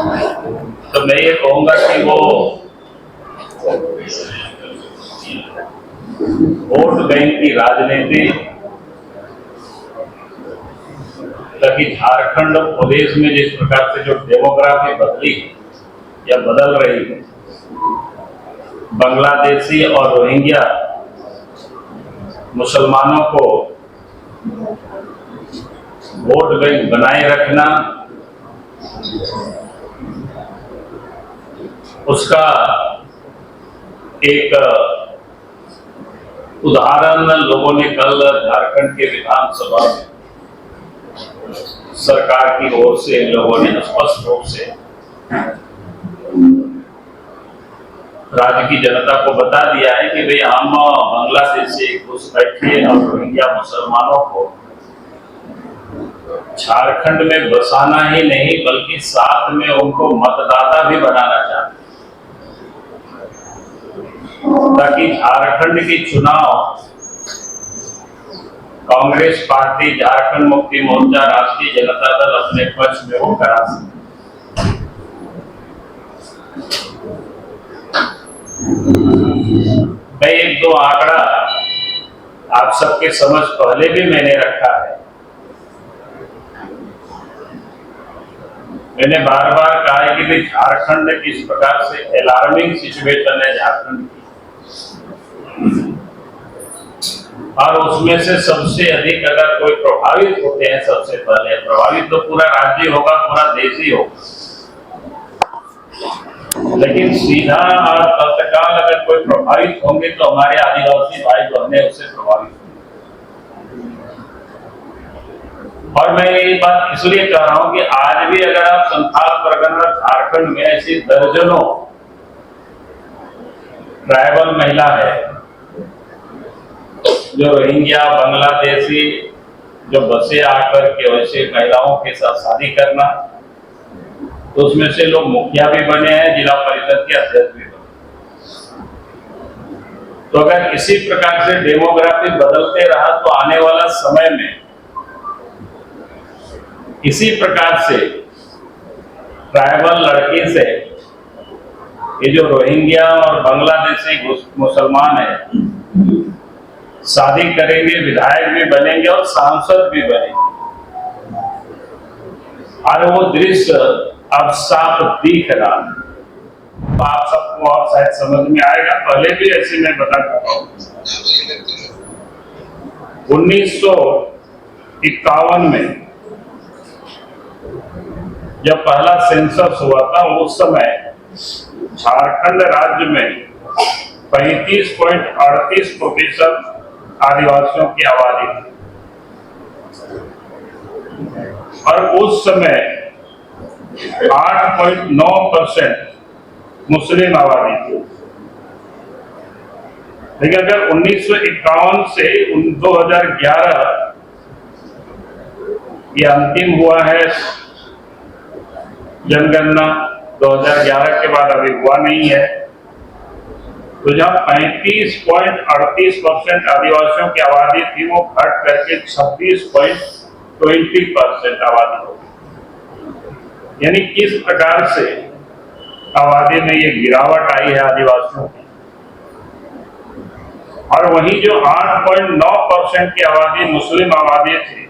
तो मैं ये कहूंगा कि वो वोट बैंक की राजनीति, ताकि झारखंड प्रदेश में जिस प्रकार से जो डेमोग्राफी बदली या बदल रही है, बांग्लादेशी और रोहिंग्या मुसलमानों को वोट बैंक बनाए रखना, उसका एक उदाहरण लोगों ने कल झारखंड के विधानसभा में सरकार की ओर से लोगों ने स्पष्ट रूप से राज्य की जनता को बता दिया है कि भाई हम बांग्लादेश से घुसपैठिए और रोहिंग्या मुसलमानों को झारखंड में बसाना ही नहीं बल्कि साथ में उनको मतदाता भी बनाना चाहते हैं, ताकि झारखंड की चुनाव कांग्रेस पार्टी, झारखंड मुक्ति मोर्चा, राष्ट्रीय जनता दल अपने पक्ष में वो करा सके। मैं एक दो आंकड़ा आप सबके समझ पहले भी मैंने रखा है। मैंने बार बार कहा है कि भाई झारखंड किस प्रकार से अलार्मिंग सिचुएशन है झारखंड की, और उसमें से सबसे अधिक अगर कोई प्रभावित होते हैं, सबसे पहले प्रभावित तो पूरा राज्य होगा, पूरा देश ही होगा, लेकिन सीधा और तत्काल अगर कोई प्रभावित होंगे तो हमारे आदिवासी भाई बहनें उससे प्रभावित होंगे। और मैं ये बात इसलिए कह रहा हूं कि आज भी अगर आप संथाल परगना झारखंड में ऐसी दर्जनों ट्राइबल महिला है जो रोहिंग्या, बांग्लादेशी जो बसे आकर के वैसे महिलाओं के साथ शादी करना, तो उसमें से लोग मुखिया भी बने हैं, जिला परिषद के अध्यक्ष भी बने। तो अगर इसी प्रकार से डेमोग्राफी बदलते रहा तो आने वाला समय में इसी प्रकार से ट्राइबल लड़की से ये जो रोहिंग्या और बांग्लादेशी मुसलमान है शादी करेंगे, विधायक भी बनेंगे और सांसद भी बनेंगे, और वो दृश्य अब साफ दिख रहा है। तो आप सबको और शायद समझ में आएगा, पहले भी ऐसे मैं बता चुका हूं। 1951 में जब पहला सेंसस हुआ था, उस समय झारखंड राज्य में 35.38% आदिवासियों की आबादी थी, और उस समय 8.9% मुस्लिम आबादी थी। लेकिन अगर 1951 से 2011 ये अंतिम हुआ है जनगणना, 2011 के बाद अभी हुआ नहीं है, तो जहां 35.38% आदिवासियों की आबादी थी वो घट करके 26.20% आबादी हो गई। यानी किस प्रकार से आबादी में ये गिरावट आई है आदिवासियों की। और वहीं जो 8.9% की आबादी मुस्लिम आबादी थी,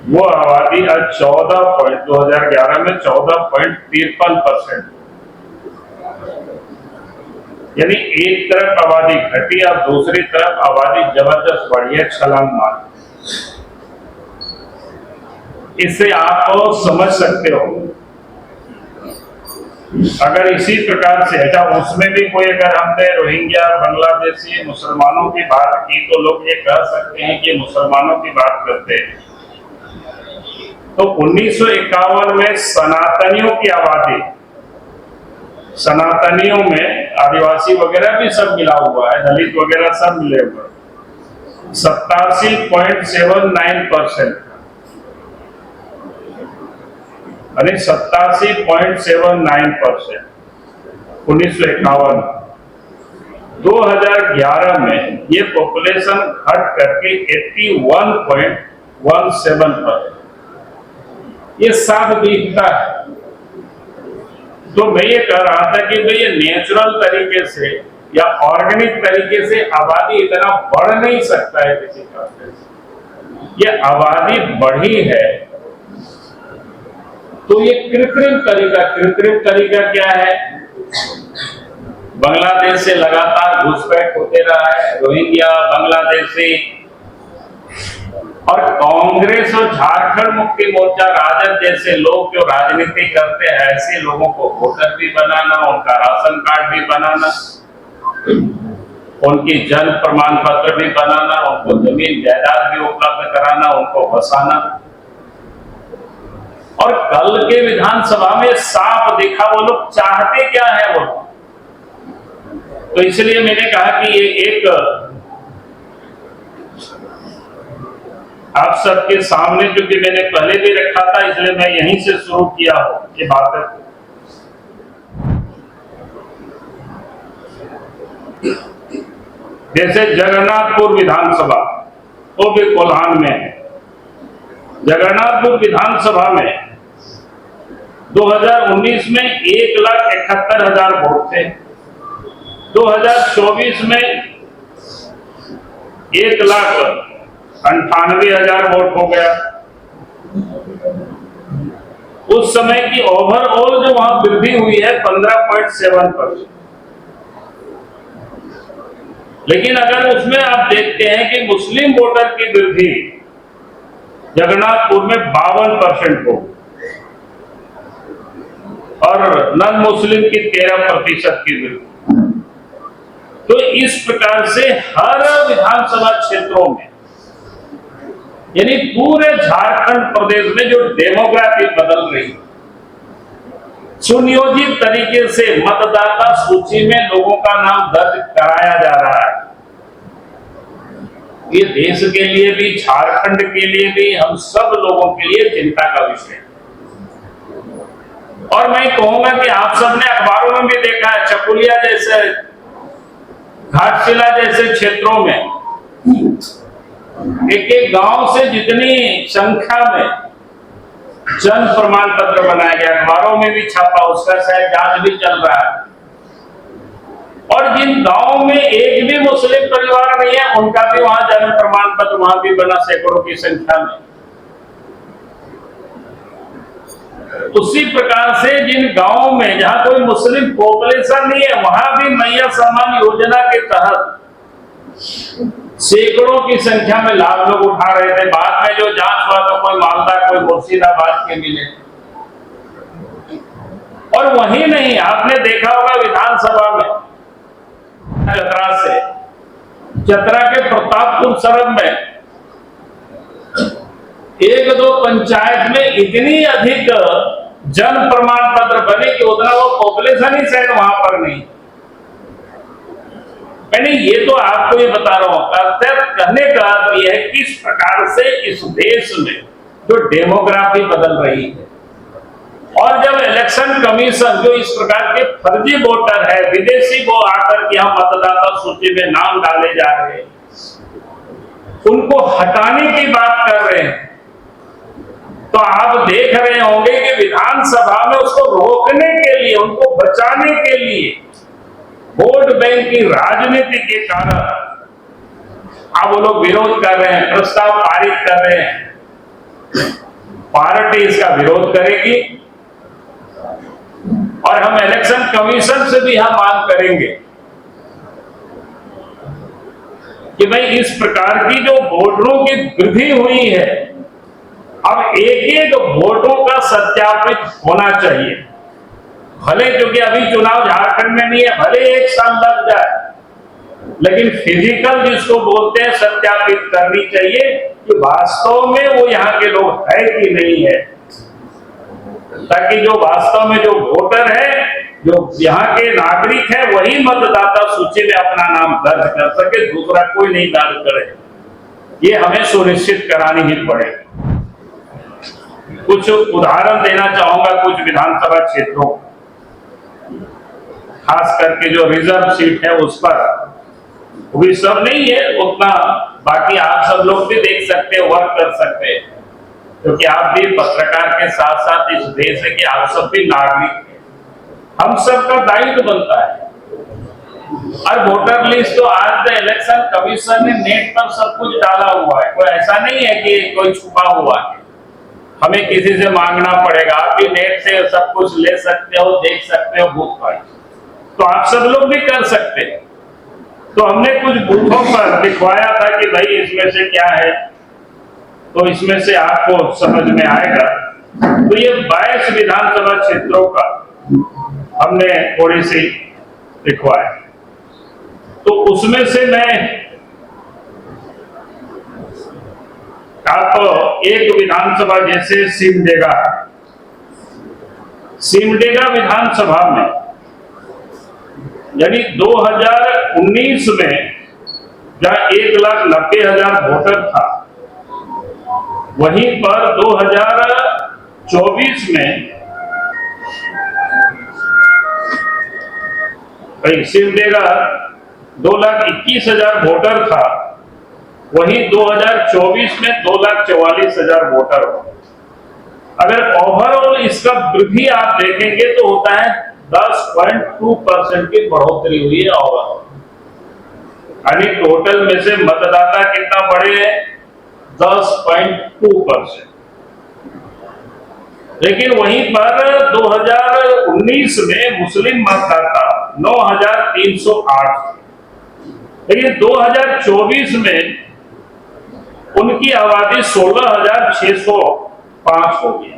वो आबादी आज 2011 में 14.53%। यानी एक तरफ आबादी घटी और दूसरी तरफ आबादी जबरदस्त बढ़ी है, छलांग मार। इससे आप समझ सकते हो अगर इसी प्रकार से अच्छा, उसमें भी कोई अगर हमने रोहिंग्या, बांग्लादेशी मुसलमानों की बात की तो लोग ये कह सकते हैं कि मुसलमानों की बात करते हैं। तो 1951 में सनातनियों की आबादी, सनातनियों में आदिवासी वगैरह भी सब मिला हुआ है, दलित वगैरह सब मिले हुए, 87.79%, यानी 87.79% 1951। 2011 में ये पॉपुलेशन घट करके 81.17%। ये साफ दिखता है तो मैं ये कह रहा था कि भाई ये नेचुरल तरीके से या ऑर्गेनिक तरीके से आबादी इतना बढ़ नहीं सकता है किसी कारण से। ये आबादी बढ़ी है तो ये कृत्रिम तरीका क्या है? बांग्लादेश से लगातार घुसपैठ होते रहा है, रोहिंग्या, बांग्लादेशी, और कांग्रेस और झारखंड मुक्ति मोर्चा, राजद जैसे लोग जो राजनीति करते हैं, ऐसे लोगों को वोटर भी बनाना, उनका राशन कार्ड भी बनाना, उनकी जन्म प्रमाण पत्र भी बनाना, उनको जमीन जायदाद भी उपलब्ध कराना, उनको बसाना। और कल के विधानसभा में साफ दिखा वो लोग चाहते क्या है वो। तो इसलिए मैंने कहा कि ये एक आप सबके सामने, क्योंकि मैंने पहले भी रखा था इसलिए मैं यहीं से शुरू किया हूं ये बात। जैसे जगन्नाथपुर विधानसभा, वो भी कोल्हान में है। जगन्नाथपुर विधानसभा में 2019 में 1,71,000 वोट थे, 2024 में 1,98,000 वोट हो गया। उस समय की ओवरऑल जो वहां वृद्धि हुई है 15.7%। लेकिन अगर उसमें आप देखते हैं कि मुस्लिम वोटर की वृद्धि जगन्नाथपुर में 52% हो और नॉन मुस्लिम की 13% की वृद्धि। तो इस प्रकार से हर विधानसभा क्षेत्रों में, यानी पूरे झारखंड प्रदेश में जो डेमोग्राफी बदल रही है, सुनियोजित तरीके से मतदाता सूची में लोगों का नाम दर्ज कराया जा रहा है। ये देश के लिए भी, झारखंड के लिए भी, हम सब लोगों के लिए चिंता का विषय है। और मैं कहूंगा कि आप सबने अखबारों में भी देखा है, चकुलिया जैसे, घाटशिला जैसे क्षेत्रों में एक एक गांव से जितनी संख्या में जन्म प्रमाण पत्र बनाया गया, अखबारों में भी छापा, उसका शायद जांच भी चल रहा है। और जिन गांवों में एक भी मुस्लिम परिवार नहीं है, उनका भी वहां जन्म प्रमाण पत्र वहां भी बना, सैकड़ों की संख्या में। उसी प्रकार से जिन गांवों में जहां कोई मुस्लिम पॉपुलेशन नहीं है, वहां भी मैया सम्मान योजना के तहत सैकड़ों की संख्या में लाभ लोग उठा रहे थे। बाद में जो जांच हुआ तो कोई मालदा, कोई मुर्शिदाबाद के मिले। और वही नहीं, आपने देखा होगा विधानसभा में चतरा के प्रतापपुर सरब में 1-2 पंचायत में इतनी अधिक जन्म प्रमाण पत्र बने कि उतना वो पॉपुलेशन ही शायद वहां पर नहीं। मैंने ये तो आपको ये बता रहा हूं, कहने का ये है किस प्रकार से इस देश में जो डेमोग्राफी बदल रही है। और जब इलेक्शन कमीशन जो इस प्रकार के फर्जी वोटर है, विदेशी वो आकर के हम मतदाता सूची में नाम डाले जा रहे हैं, उनको हटाने की बात कर रहे हैं, तो आप देख रहे होंगे कि विधानसभा में उसको रोकने के लिए, उनको बचाने के लिए वोट बैंक की राजनीति के कारण अब वो लोग विरोध कर रहे हैं, प्रस्ताव पारित कर रहे हैं। पार्टी इसका विरोध करेगी और हम इलेक्शन कमीशन से भी हम मांग करेंगे कि भाई इस प्रकार की जो वोटरों की वृद्धि हुई है, अब एक वोटों का सत्यापित होना चाहिए। भले क्योंकि अभी चुनाव झारखंड में नहीं है, भले 1 साल लग जाए, लेकिन फिजिकल जिसको बोलते हैं सत्यापित करनी चाहिए कि वास्तव में वो यहाँ के लोग है कि नहीं है, ताकि जो वास्तव में जो वोटर है, जो यहाँ के नागरिक है, वही मतदाता सूची में अपना नाम दर्ज कर सके, दूसरा कोई नहीं दर्ज करे। ये हमें सुनिश्चित करानी ही पड़ेगी। कुछ उदाहरण देना चाहूंगा कुछ विधानसभा क्षेत्रों, खास करके जो रिजर्व सीट है उस पर, वो भी सब नहीं है उतना, बाकी आप सब लोग भी देख सकते हैं, वर्क कर सकते हैं, क्योंकि आप भी पत्रकार के साथ साथ इस देश के आप सब भी नागरिक हैं। हम सबका दायित्व बनता है। और वोटर लिस्ट तो आज द इलेक्शन कमीशन ने नेट पर सब कुछ डाला हुआ है, कोई ऐसा नहीं है कि कोई छुपा हुआ है, हमें किसी से मांगना पड़ेगा। आप भी नेट से सब कुछ ले सकते हो, देख सकते हो बूथ पर, तो आप सब लोग भी कर सकते हैं। तो हमने कुछ बूथों पर दिखवाया था कि भाई इसमें से क्या है, तो इसमें से आपको समझ में आएगा। तो ये 22 विधानसभा क्षेत्रों का हमने थोड़ी सी दिखवाया। तो उसमें से मैं आप एक विधानसभा जैसे सिमडेगा विधानसभा में, यानी 2019 में जहां 1,90,000 वोटर था, वहीं पर 2024 में सिमडेगा 2,21,000 वोटर था, वहीं 2024 में 2,44,000 वोटर हो। अगर ओवरऑल इसका वृद्धि आप देखेंगे तो होता है 10.2% की बढ़ोतरी हुई है ओवरऑल, यानी टोटल में से मतदाता कितना बढ़े हैं, 10.2%। लेकिन वहीं पर 2019 में मुस्लिम मतदाता 9,308, लेकिन 2024 में उनकी आबादी 16,605 हो गई।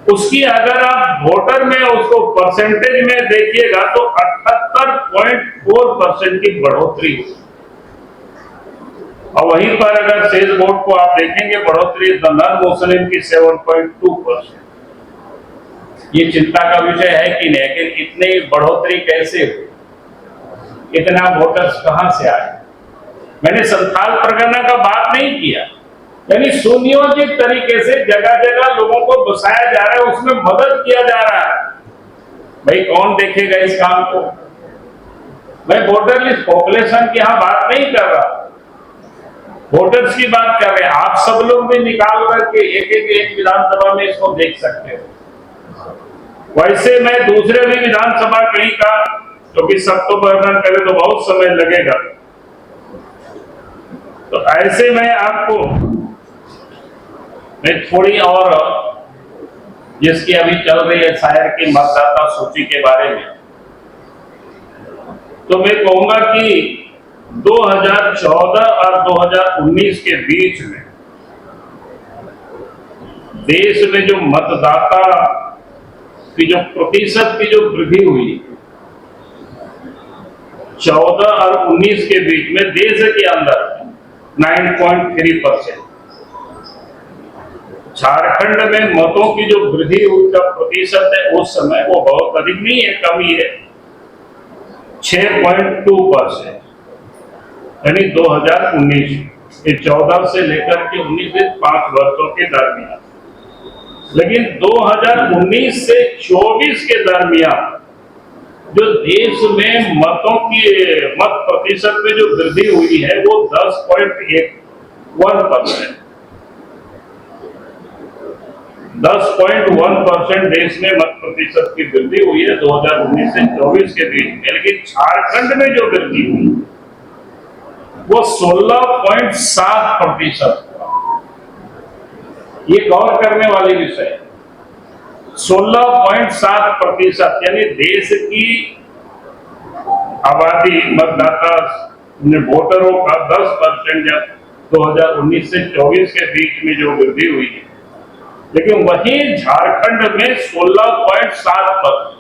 उसकी अगर आप वोटर में उसको परसेंटेज में देखिएगा तो 78.4% की बढ़ोतरी हुई। और वहीं पर अगर शेष वोट को आप देखेंगे बढ़ोतरी नॉन मुस्लिम की 7.2%। ये चिंता का विषय है कि नहीं, लेकिन इतनी बढ़ोतरी कैसे हुई, इतना वोटर्स कहां से आए। मैंने संथाल परगना का बात नहीं किया, यानी सुनियोजित तरीके से जगह जगह लोगों को बसाया जा रहा है, उसमें मदद किया जा रहा है। भाई कौन देखेगा इस काम को। मैं वोटर लिस्ट पॉपुलेशन की यहां बात नहीं कर रहा, वोटर्स की बात कर रहे हैं। आप सब लोग भी निकाल करके एक विधानसभा में इसको देख सकते हो। वैसे मैं दूसरे भी विधानसभा कहीं का, क्योंकि सब तो वर्णन करें तो बहुत समय लगेगा, तो ऐसे में आपको मैं थोड़ी और जिसकी अभी चल रही है शायर की मतदाता सूची के बारे में, तो मैं कहूंगा कि 2014 और 2019 के बीच में देश में जो मतदाता की जो प्रतिशत की जो वृद्धि हुई 14 और 19 के बीच में देश के अंदर 9.3%। झारखंड में मतों की जो वृद्धि हुई का प्रतिशत है उस समय वो बहुत अधिक नहीं है, कम ही है, 6.2%। यानी 2019 के 14 से लेकर के 19 से 5 वर्षों के दरमियान। लेकिन 2019 से 24 के दरमियान जो देश में मतों की मत प्रतिशत में जो वृद्धि हुई है वो 10.1%। 10.1% देश में मत प्रतिशत की वृद्धि हुई है 2019 से 24 के बीच में। लेकिन झारखंड में जो वृद्धि हुई वो 16.7%। ये गौर करने वाली विषय है। 16.7%, यानी देश की आबादी मतदाता वोटरों का 10% जब 2019 से 24 के बीच में जो वृद्धि हुई है, लेकिन वहीं झारखंड में 16.7%।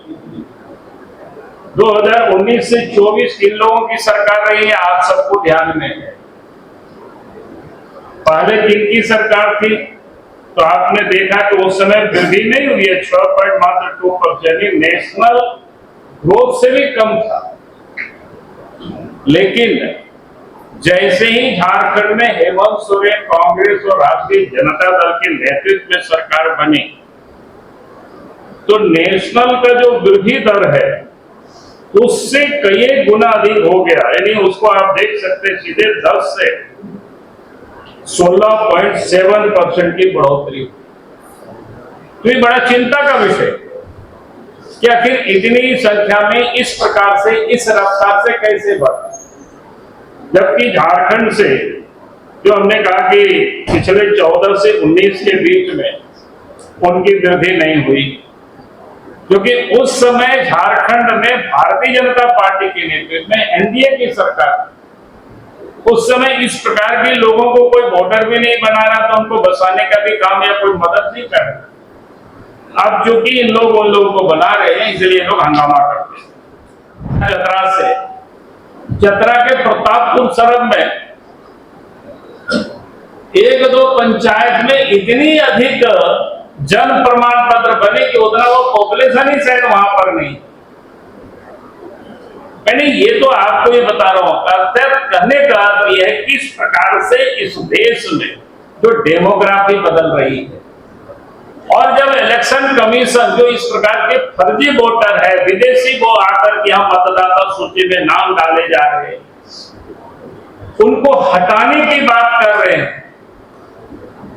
2019 से 24 किन लोगों की सरकार रही है आप सबको ध्यान में है। पहले किनकी सरकार थी, तो आपने देखा कि उस समय वृद्धि नहीं हुई है, 6.2%, नेशनल ग्रोथ से भी कम था। लेकिन जैसे ही झारखंड में हेमंत सोरेन कांग्रेस और राष्ट्रीय जनता दल के नेतृत्व में सरकार बनी, तो नेशनल का जो वृद्धि दर है उससे कई गुना अधिक हो गया। यानी उसको आप देख सकते हैं सीधे 10 से 16.7% की बढ़ोतरी। तो ये बड़ा चिंता का विषय। कि आखिर इतनी संख्या में इस प्रकार से, इस रफ्तार से कैसे बढ़ा, जबकि झारखंड से जो हमने कहा कि पिछले 14 से 19 के बीच में उनकी वृद्धि नहीं हुई, क्योंकि उस समय झारखंड में भारतीय जनता पार्टी के नेतृत्व में एनडीए की सरकार, उस समय इस प्रकार के लोगों को कोई वोटर भी नहीं बना रहा था, उनको बसाने का भी काम या कोई मदद नहीं कर रहा। अब चूंकि इन लोग उन लोगों को बना रहे हैं, इसलिए लोग हंगामा करते हैं। चतरा के प्रतापपुर सरब में 1-2 पंचायत में इतनी अधिक जन प्रमाण पत्र बने कि उतना वो पॉपुलेशन ही शायद वहां पर नहीं। मैंने ये तो आपको ये बता रहा हूं, कहने का अर्थ यह है किस प्रकार से इस देश में जो डेमोग्राफी बदल रही है, और जब इलेक्शन कमीशन जो इस प्रकार के फर्जी वोटर है, विदेशी वो आकर के हम मतदाता सूची में नाम डाले जा रहे हैं, उनको हटाने की बात कर रहे हैं,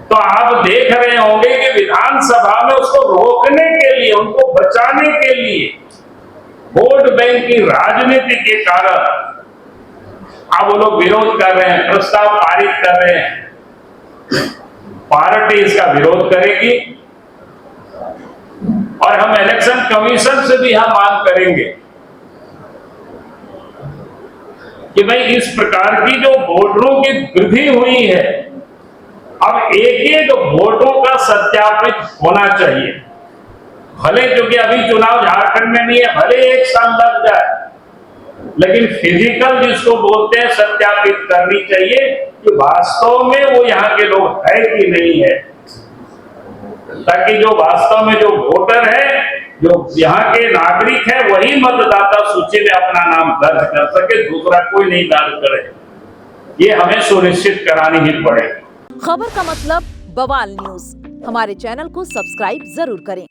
तो आप देख रहे होंगे कि विधानसभा में उसको रोकने के लिए, उनको बचाने के लिए वोट बैंक की राजनीति के कारण अब वो लोग विरोध कर रहे हैं, प्रस्ताव पारित कर रहे हैं। पार्टी इसका विरोध करेगी और हम इलेक्शन कमीशन से भी हम मांग करेंगे कि भाई इस प्रकार की जो वोटरों की वृद्धि हुई है, अब एक वोटों का सत्यापित होना चाहिए। भले क्योंकि अभी चुनाव झारखंड में नहीं है, भले 1 साल लग जाए, लेकिन फिजिकल जिसको बोलते हैं सत्यापित करनी चाहिए कि वास्तव में वो यहाँ के लोग है कि नहीं है, ताकि जो वास्तव में जो वोटर है, जो यहाँ के नागरिक है, वही मतदाता सूची में अपना नाम दर्ज कर सके, दूसरा कोई नहीं दर्ज करे। ये हमें सुनिश्चित करानी ही पड़ेगी। खबर का मतलब बवाल न्यूज, हमारे चैनल को सब्सक्राइब जरूर करें।